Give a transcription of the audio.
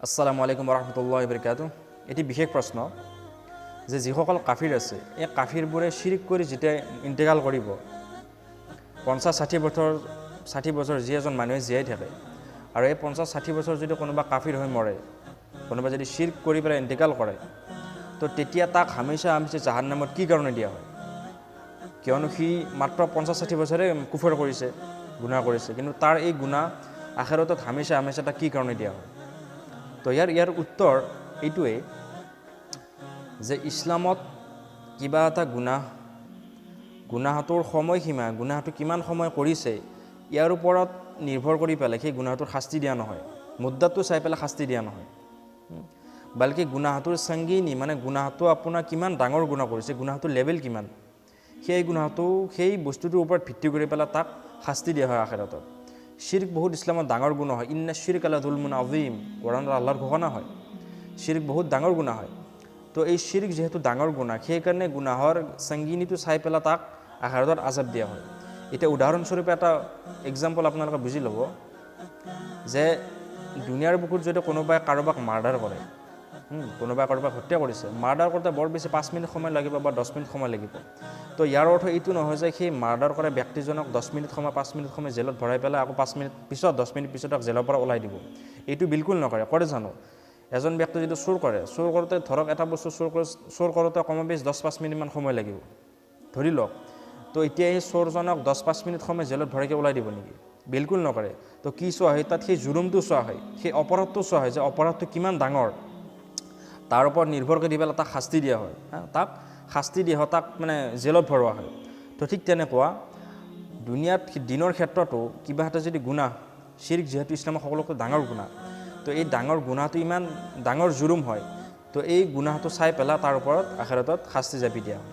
আসসালামু আলাইকুম ওয়া বাৰাকাতুহু। এটি বিশেষ প্ৰশ্ন যে যিসকল কাফিৰ আছে এই কাফিৰবোৰে শিৰিক কৰি যেতিয়া ইন্তেকাল কৰিব 50-60 বছৰ যি এজন মানুহে জীয়াই থাকে আৰু এই 50-60 বছৰ যদি কোনোবা কাফিৰ হৈ মৰে, কোনোবা যদি শিৰিক কৰি পেলাই ইন্তেকাল কৰে, তো তেতিয়া তাক হামেশা জাহান্নামত কি কাৰণে দিয়া হয়? কিয়নো সি মাত্ৰ 50-60 বছৰে কুফৰ কৰিছে, গুনাহ কৰিছে, কিন্তু তাৰ এই গুনাহ আখিৰতত হামেশা তাক কি কাৰণে দিয়া হয়? তো ইয়াৰ উত্তৰ এইটোৱে যে ইছলামত কিবা এটা গুনাহটোৰ সময়সীমা, গুনাহটো কিমান সময় কৰিছে ইয়াৰ ওপৰত নিৰ্ভৰ কৰি পেলাই সেই গুনাহটোৰ শাস্তি দিয়া নহয়, মুদ্দাটো চাই পেলাই শাস্তি দিয়া নহয়, বালকি গুনাহটোৰ সংগীনি মানে গুনাহটো আপোনাৰ কিমান ডাঙৰ গুনাহ কৰিছে, গুনাহটোৰ লেভেল কিমান, সেই বস্তুটোৰ ওপৰত ভিত্তি কৰি পেলাই তাক শাস্তি দিয়া হয় আখিৰতত। শিৰিক বহুত ইছলামত ডাঙৰ গুনাহ হয়। ইন্না শিৰকা লাযুলমুন আযীম, কোৰাণত আল্লাহৰ ঘোষণা হয় শিৰিক বহুত ডাঙৰ গুনাহ হয়। তো এই শিৰিক যেহেতু ডাঙৰ গুনাহ, সেইকাৰণে গুনাহৰ সংগীনিটো চাই পেলাই তাক আখিৰতত আযাব দিয়া হয়। এতিয়া উদাহৰণস্বৰূপে এটা এক্সাম্পল আপোনালোকে বুজি ল'ব যে দুনিয়াৰ বুকুত যদি কোনোবাই কাৰোবাক মাৰ্ডাৰ কৰে, কোনোবাই কাৰোবাক হত্যা কৰিছে, মাৰ্ডাৰ কৰোঁতে বৰ বেছি 5 মিনিট সময় লাগিব বা 10 মিনিট সময় লাগিব। তো ইয়াৰ অৰ্থ এইটো নহয় যে সেই মাৰ্ডাৰ কৰা ব্যক্তিজনক 10 মিনিট সময় 5 মিনিট সময় জেলত ভৰাই পেলাই আকৌ 5 মিনিট পিছত 10 মিনিট পিছত জেলৰ পৰা ওলাই দিব, এইটো বিলকুল নকৰে। কৰে জানো? এজন ব্যক্তি যদি চুৰ কৰে, চুৰ কৰোঁতে ধৰক এটা বস্তু চুৰ কৰোঁতে কমেও 10-5 মিনিটমান সময় লাগিব ধৰি লওক। তো এতিয়া এই চোৰজনক 10-5 মিনিট সময় জেলত ভৰাইকৈ ওলাই দিব নেকি? বিলকুল নকৰে। তো কি চোৱা হয়? তাত সেই জুৰুমটো চোৱা হয়, সেই অপৰাধটো চোৱা হয় যে অপৰাধটো কিমান ডাঙৰ, তাৰ ওপৰত নিৰ্ভৰ কৰি পেলাই তাক শাস্তি দিয়া হয়। তাক শাস্তি দিয়া হয়, তাক মানে জেলত ভৰোৱা হয়। তো ঠিক তেনেকুৱা দুনিয়াত দিনৰ ক্ষেত্ৰতো কিবা এটা যদি গুনাহ, শিৰিক যিহেতু ইছলামৰ সকলোতকৈ ডাঙৰ গুনাহ, তো এই ডাঙৰ গুনাহটো ইমান ডাঙৰ জুৰুম হয়, তো এই গুনাহটো চাই পেলাই তাৰ ওপৰত আখিৰতত শাস্তি জাপি দিয়া হয়।